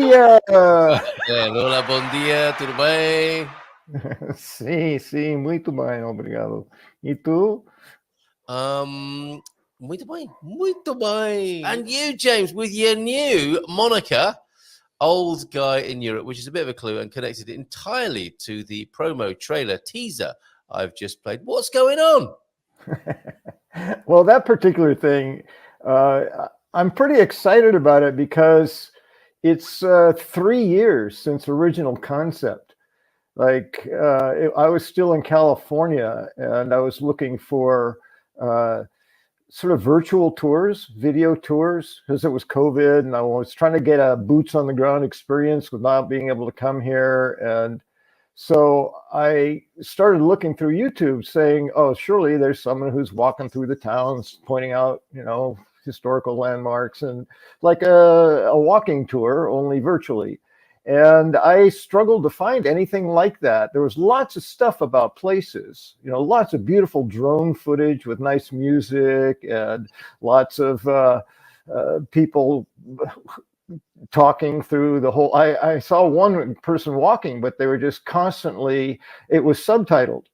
dia! Olá, bom dia, tudo bem? Sim, muito bem, obrigado. E tu? Muito bem, muito bem. And you, James, with your new moniker, Old Guy in Europe, which is a bit of a clue and connected entirely to the promo trailer teaser I've just played. What's going on? Well, that particular thing, I'm pretty excited about it because it's 3 years since original concept. I was still in California and I was looking for sort of virtual tours, video tours, because it was COVID and I was trying to get a boots on the ground experience without being able to come here. And so I started looking through YouTube saying, oh, surely there's someone who's walking through the towns, pointing out, historical landmarks and like a walking tour, only virtually. And I struggled to find anything like that. There was lots of stuff about places, lots of beautiful drone footage with nice music and lots of people talking through the whole. I saw one person walking, but they were just constantly, it was subtitled.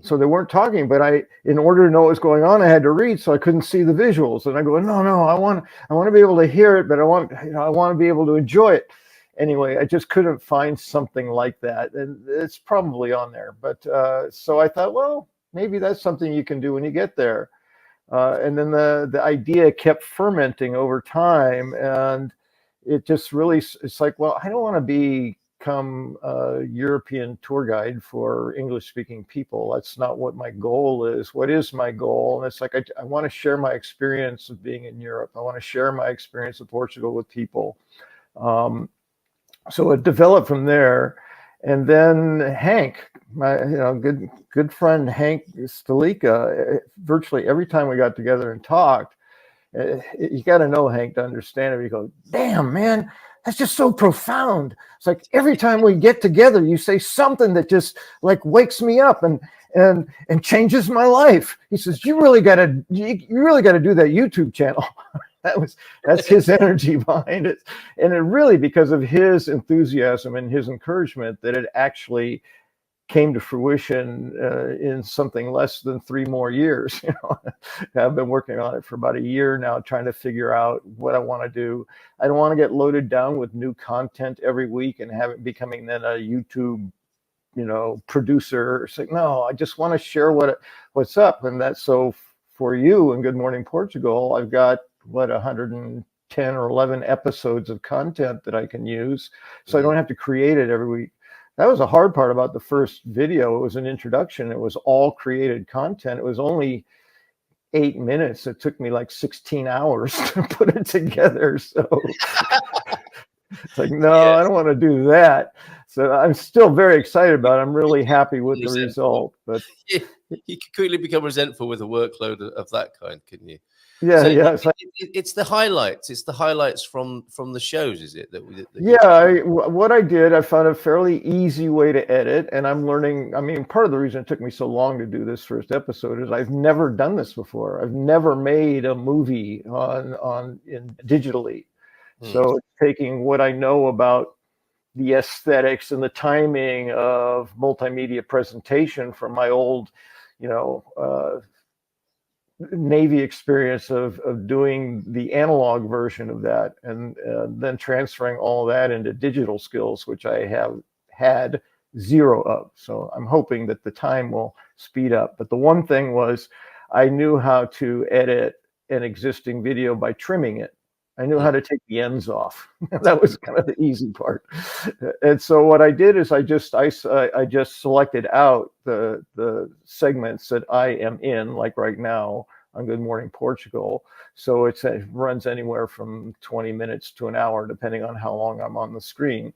So they weren't talking, but in order to know what was going on, I had to read, so I couldn't see the visuals. And I go, no, I want to be able to hear it, but I want to be able to enjoy it. Anyway, I just couldn't find something like that, and it's probably on there. But so I thought, well, maybe that's something you can do when you get there. And then the idea kept fermenting over time, and it just really, it's like, well, I don't want to become a European tour guide for English-speaking people. That's not what my goal is. What is my goal? And it's like, I want to share my experience of being in Europe. I want to share my experience of Portugal with people. So it developed from there. And then Hank, my good friend Hank Stalika, virtually every time we got together and talked, you got to know Hank to understand it. You go, damn, man, that's just so profound. It's like every time we get together, you say something that just like wakes me up and changes my life. He says, you really got to do that YouTube channel. That's his energy behind it. And it really, because of his enthusiasm and his encouragement, that it actually came to fruition in something less than 3 more years. I've been working on it for about a year now, trying to figure out what I want to do. I don't want to get loaded down with new content every week and have it becoming then a YouTube, producer. It's like, no, I just want to share what's up. And that's so for you in Good Morning Portugal, I've got 110 or 11 episodes of content that I can use. So I don't have to create it every week. That was the hard part about the first video. It was an introduction. It was all created content. It was only 8 minutes. It took me like 16 hours to put it together. So it's like, no, I don't want to do that. So I'm still very excited about it. I'm really happy with the result. But you could quickly become resentful with a workload of that kind, couldn't you? Yeah, so yeah. It's the highlights. It's the highlights from the shows, is it? What I did, I found a fairly easy way to edit, and I'm learning. I mean, part of the reason it took me so long to do this first episode is I've never done this before. I've never made a movie in digitally. So it's taking what I know about the aesthetics and the timing of multimedia presentation from my old, Navy experience of doing the analog version of that, and then transferring all that into digital skills, which I have had zero of. So I'm hoping that the time will speed up. But the one thing was I knew how to edit an existing video by trimming it. I knew how to take the ends off. That was kind of the easy part. And so what I did is I just selected out the segments that I am in, like right now on Good Morning Portugal. So it runs anywhere from 20 minutes to an hour, depending on how long I'm on the screen.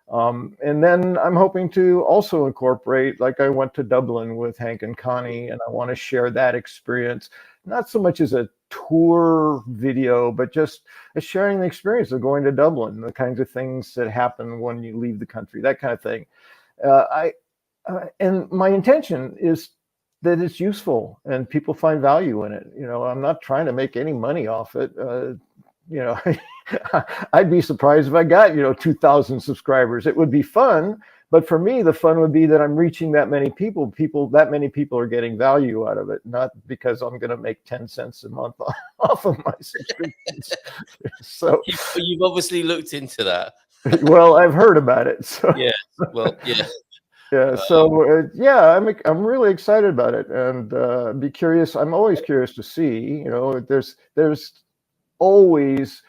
And then I'm hoping to also incorporate, like I went to Dublin with Hank and Connie, and I want to share that experience, not so much as a tour video, but just sharing the experience of going to Dublin, the kinds of things that happen when you leave the country, that kind of thing. And my intention is that it's useful and people find value in it. I'm not trying to make any money off it. you know, I'd be surprised if I got, 2,000 subscribers. It would be fun. But for me, the fun would be that I'm reaching that many people. That many people are getting value out of it, not because I'm going to make 10 cents a month off of my subscriptions. So you've obviously looked into that. Well, I've heard about it. So yeah, well, yeah. Yeah, so yeah, I'm really excited about it, and be curious. I'm always curious to see. There's always,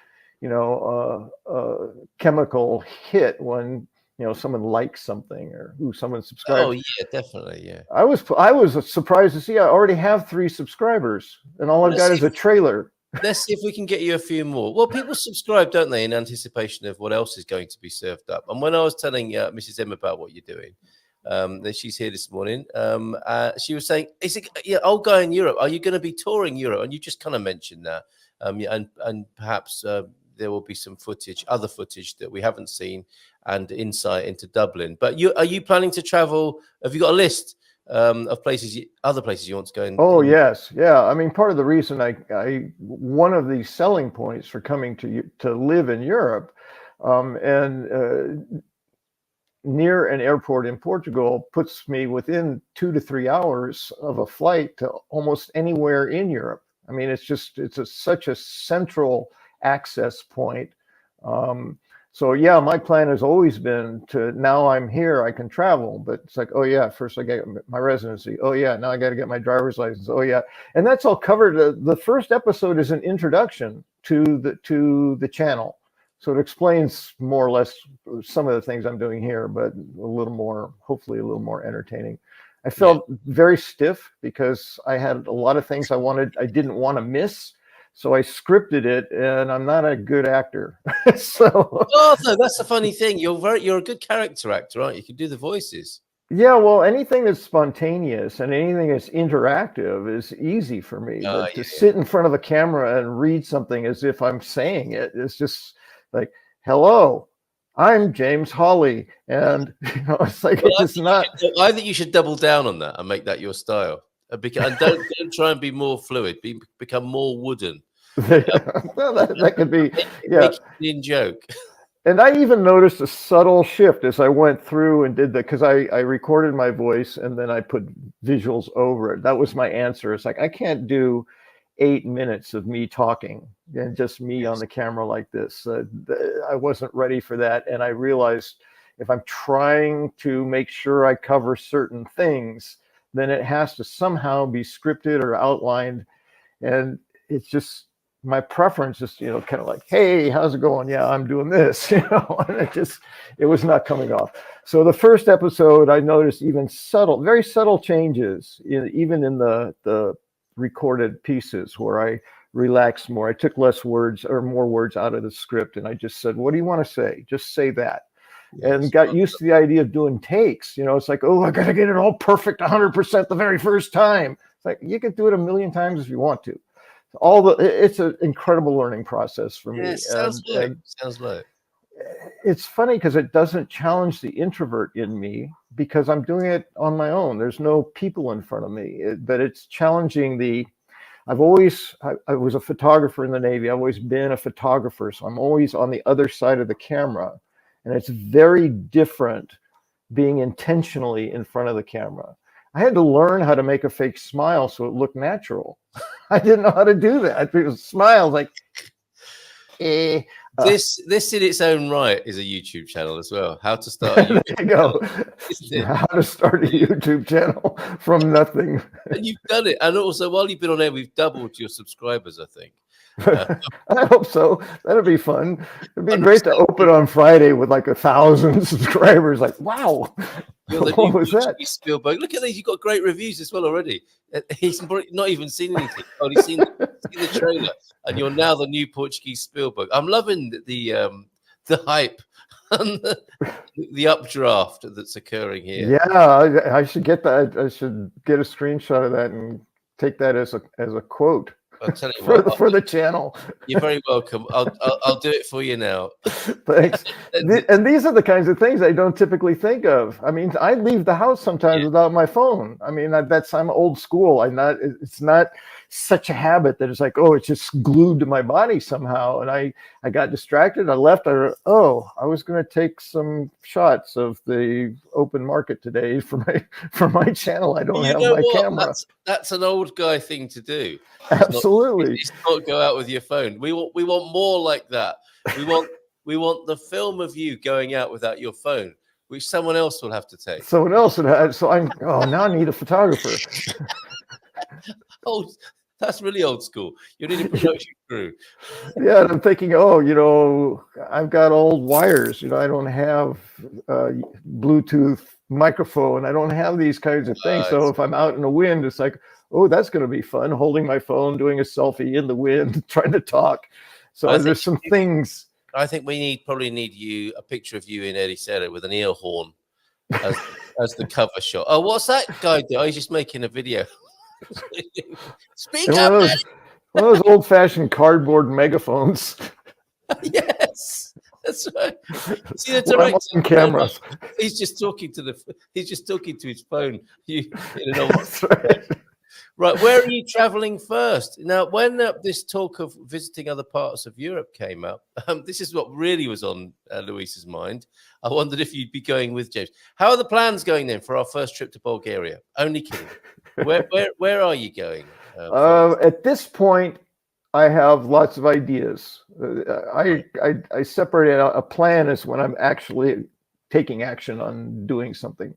a chemical hit when someone likes something or someone subscribes. Oh yeah, definitely. Yeah, I was surprised to see I already have 3 subscribers, and all I've got is a trailer. Let's see if we can get you a few more. Well, people subscribe, don't they, in anticipation of what else is going to be served up. And when I was telling Mrs. M about what you're doing. That she's here this morning. She was saying, "Is it old guy in Europe? Are you going to be touring Europe?" And you just kind of mentioned that, and perhaps there will be some other footage that we haven't seen, and insight into Dublin. But are you planning to travel? Have you got a list of other places you want to go? Oh yes, yeah. I mean, part of the reason one of the selling points for coming to live in Europe, and near an airport in Portugal puts me within 2 to 3 hours of a flight to almost anywhere in Europe. I mean, it's such a central access point. So yeah, my plan has always been to, now I'm here, I can travel, but it's like, oh yeah, first I get my residency. Oh yeah, now I got to get my driver's license. Oh yeah. And that's all covered. The first episode is an introduction to the channel. So it explains more or less some of the things I'm doing here, but hopefully a little more entertaining. I felt very stiff because I had a lot of things I didn't want to miss. So I scripted it, and I'm not a good actor. So that's the funny thing. You're a good character actor, aren't you? You can do the voices. Yeah, well, anything that's spontaneous and anything that's interactive is easy for me. But to sit in front of the camera and read something as if I'm saying it is just like, hello, I'm James Hawley. And it's like, it's not. I think you should double down on that and make that your style. And don't try and be more fluid. Become more wooden. Well, that could be, Make it in joke. And I even noticed a subtle shift as I went through and did that, because I recorded my voice and then I put visuals over it. That was my answer. It's like, I can't do 8 minutes of me talking and just me on the camera like this. I wasn't ready for that. And I realized if I'm trying to make sure I cover certain things, then it has to somehow be scripted or outlined. And it's just, my preference is, kind of like, hey, how's it going? Yeah, I'm doing this, and it was not coming off. So the first episode, I noticed even very subtle changes, even in the recorded pieces where I relaxed more. I took less words or more words out of the script, and I just said, what do you want to say? Just say that. And got used to the idea of doing takes. It's like, oh, I got to get it all perfect 100% the very first time. It's like, you can do it a million times if you want to. It's an incredible learning process for me. Sounds like. It's funny because it doesn't challenge the introvert in me, because I'm doing it on my own. There's no people in front of me, but it's challenging I was a photographer in the Navy. I've always been a photographer. So I'm always on the other side of the camera. And it's very different being intentionally in front of the camera. I had to learn how to make a fake smile so it looked natural. I didn't know how to do that. It was smiles like, eh. This in its own right is a YouTube channel as well. How to start a YouTube there you go. How to start a YouTube channel from nothing. And you've done it. And also, while you've been on air, we've doubled your subscribers, I think. I hope so. That'd be fun. It'd be great to open on Friday with like 1,000 subscribers. Like, wow. What was that? Spielberg. Look at these. You've got great reviews as well already. He's not even seen anything. Only seen the trailer. And you're now the new Portuguese Spielberg. I'm loving the hype and the updraft that's occurring here. Yeah, I should get that. I should get a screenshot of that and take that as a quote. I'll tell you for the channel. You're very welcome. I'll do it for you now. Thanks. And these are the kinds of things I don't typically think of. I mean, I leave the house sometimes without my phone. I mean, I'm old school. It's not such a habit that it's like, oh, it's just glued to my body somehow. And I got distracted. I left. I was going to take some shots of the open market today for my channel. I don't have my camera. That's an old guy thing to do. Absolutely. It's not go out with your phone. We want more like that. We want the film of you going out without your phone, which someone else will have to take. Someone else would have. So now I need a photographer. Oh, that's really old school. You need a production crew. Yeah, and I'm thinking, I've got old wires. I don't have Bluetooth microphone. I don't have these kinds of things. So if I'm out in the wind, it's like, oh, that's going to be fun. Holding my phone, doing a selfie in the wind, trying to talk. So there's some things. I think we probably need a picture of you in Ericeira with an ear horn as the cover shot. Oh, what's that guy do? Oh, he's just making a video. Speak up, one of those old-fashioned cardboard megaphones. Yes, that's right. See the director cameras. He's just talking to his phone. That's right. Right, where are you traveling first? Now, when this talk of visiting other parts of Europe came up, this is what really was on Luis's mind. I wondered if you'd be going with James. How are the plans going then for our first trip to Bulgaria? Only kidding. Where are you going? At this point, I have lots of ideas. I separate out a plan as when I'm actually taking action on doing something.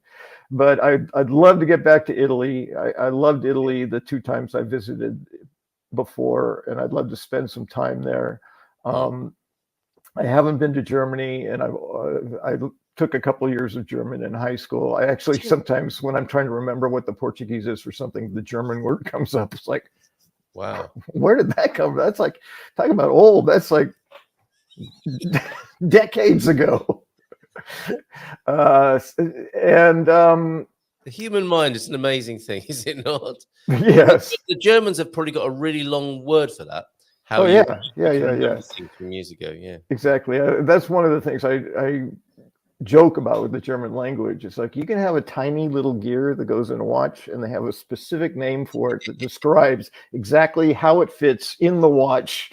But I'd love to get back to Italy. I loved Italy the 2 times I visited before, and I'd love to spend some time there. I haven't been to Germany, and I took a couple of years of German in high school. I actually sometimes, when I'm trying to remember what the Portuguese is for something, the German word comes up. It's like, wow, where did that come from? That's like, talking about old, that's like decades ago. The human mind is an amazing thing, is it not? Yes. The Germans have probably got a really long word for that. Yeah. From years ago, yeah. Exactly. That's one of the things I joke about with the German language. It's like you can have a tiny little gear that goes in a watch, and they have a specific name for it that describes exactly how it fits in the watch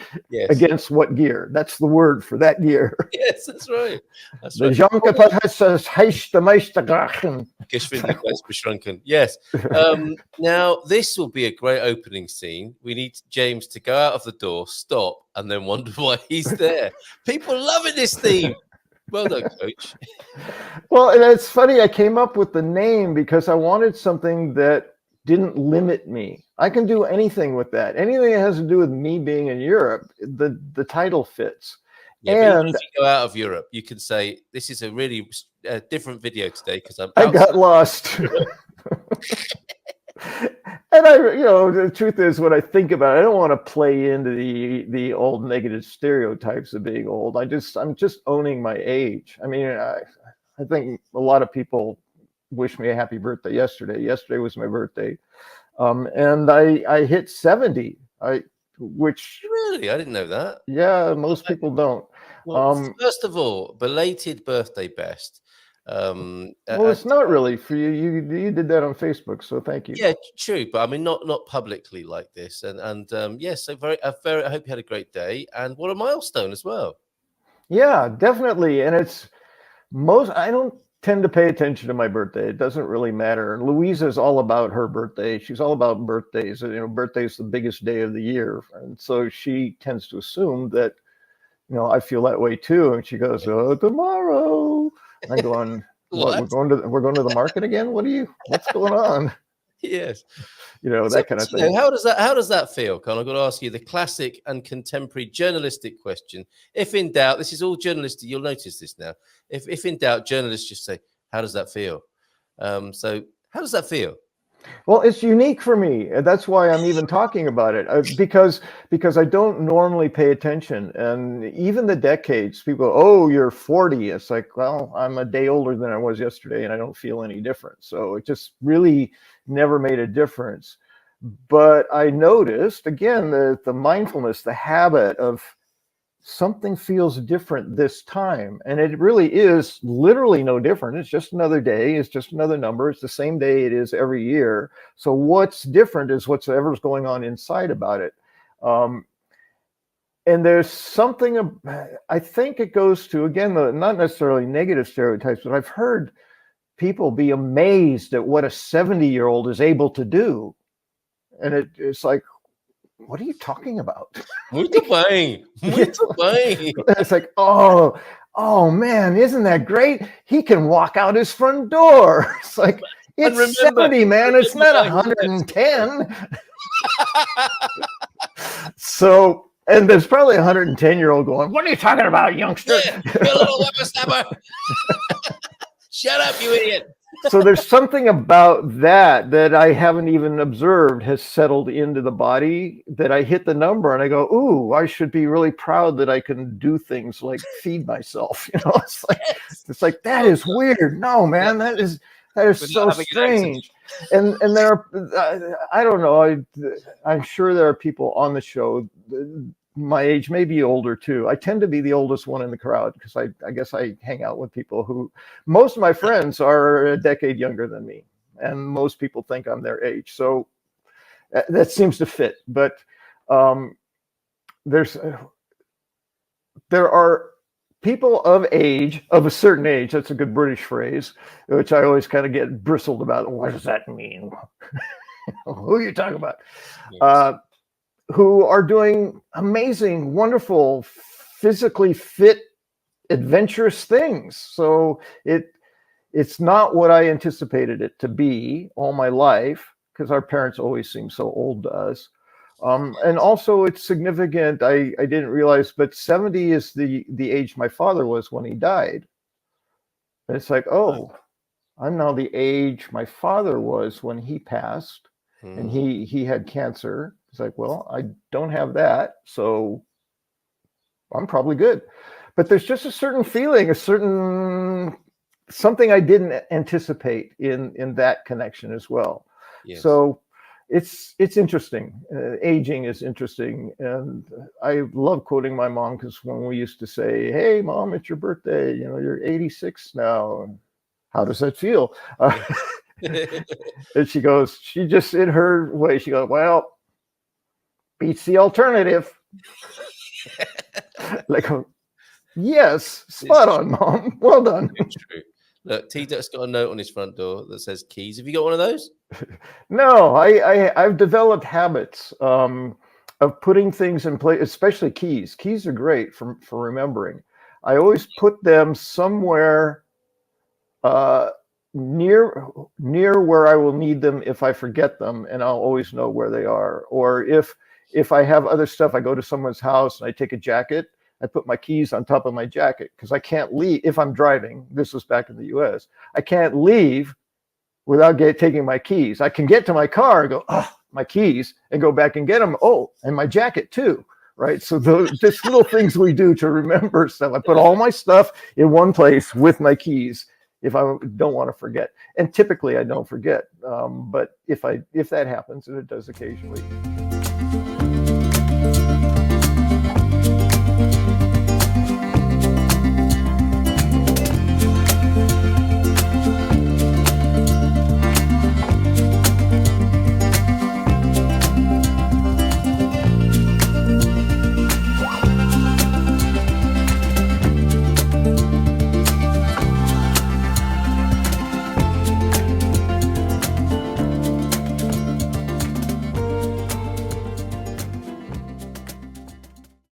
against what gear. That's the word for that gear. Yes, that's right. That's right. Yes. Now, this will be a great opening scene. We need James to go out of the door, stop, and then wonder why he's there. People loving this theme. Well done, Coach. Well, and it's funny, I came up with the name because I wanted something that didn't limit me. I can do anything with that. Anything that has to do with me being in Europe, the title fits. Yeah, and if you go out of Europe, you can say, this is a really different video today because I got lost. And the truth is, when I think about it, I don't want to play into the old negative stereotypes of being old. I'm just owning my age. I mean, I think a lot of people wish me a happy birthday yesterday. Yesterday was my birthday, and I hit 70. Which really, I didn't know that. Yeah, most people don't. Well, first of all, belated birthday, best. Well, it's not really for you. You did that on Facebook, so thank you. Yeah, true, but I mean, not publicly like this. And yes, so I hope you had a great day, and what a milestone as well. Yeah, definitely. And I don't tend to pay attention to my birthday. It doesn't really matter. And Louisa's all about her birthday. She's all about birthdays. Birthday is the biggest day of the year, and so she tends to assume that I feel that way too. And she goes, "Oh, tomorrow." I'm going, what? We're going to the market again? What's going on? Yes. That kind of thing. How does that feel, Con? I've got to ask you the classic and contemporary journalistic question. If in doubt, this is all journalistic, you'll notice this now. If in doubt, journalists just say, how does that feel? So how does that feel? Well, it's unique for me. That's why I'm even talking about it, because I don't normally pay attention. And even the decades, people go, "Oh, you're 40." It's like, well, I'm a day older than I was yesterday, and I don't feel any different. So it just really never made a difference. But I noticed, again, the mindfulness, the habit of something feels different this time. And it really is literally no different. It's just another day. It's just another number. It's the same day it is every year. So what's different is whatever's going on inside about it. And there's something, I think it goes to, again, not necessarily negative stereotypes, but I've heard people be amazed at what a 70-year-old is able to do. And it's like, what are you talking about? Muito bem. Muito bem. It's like, oh man, isn't that great? He can walk out his front door. It's like, it's remember, 70, man. It's not 110. So, and there's probably a 110-year-old going, what are you talking about, youngster? Yeah, you little whippersnapper. Shut up, you idiot. So there's something about that I haven't even observed has settled into the body, that I hit the number and I go, ooh, I should be really proud that I can do things like feed myself. You know, it's like that is weird. No, man, that is so strange. And there are, I don't know, I'm sure there are people on the show my age, maybe older too. I tend to be the oldest one in the crowd because I guess I hang out with people who, most of my friends are a decade younger than me, and most people think I'm their age. So that seems to fit. But there are people of age, of a certain age, that's a good British phrase, which I always kind of get bristled about. What does that mean? Who are you talking about? Yes. Who are doing amazing, wonderful, physically fit, adventurous things. So it's not what I anticipated it to be all my life, because our parents always seem so old to us. And also it's significant, I didn't realize, but 70 is the age my father was when he died. And it's like, oh, I'm now the age my father was when he passed, and he had cancer. It's like, well, I don't have that, so I'm probably good. But there's just a certain feeling, something I didn't anticipate in that connection as well. Yes. So it's interesting. Aging is interesting, and I love quoting my mom, because when we used to say, "Hey, Mom, it's your birthday. You know, you're 86 now. How does that feel?" And she goes, she just in her way, she goes, "Well, beats the alternative." Like, yes, spot on, Mom. Well done. True. Look, T-Duck's got a note on his front door that says keys. Have you got one of those? No, I've developed habits of putting things in place, especially keys. Keys are great for remembering. I always put them somewhere near where I will need them if I forget them, and I'll always know where they are. Or if I have other stuff, I go to someone's house and I take a jacket, I put my keys on top of my jacket, because I can't leave if I'm driving. This was back in the US. I can't leave without taking my keys. I can get to my car and go, oh, my keys, and go back and get them. Oh, and my jacket too, right? So just little things we do to remember stuff. I put all my stuff in one place with my keys if I don't want to forget. And typically I don't forget. But if that happens, and it does occasionally,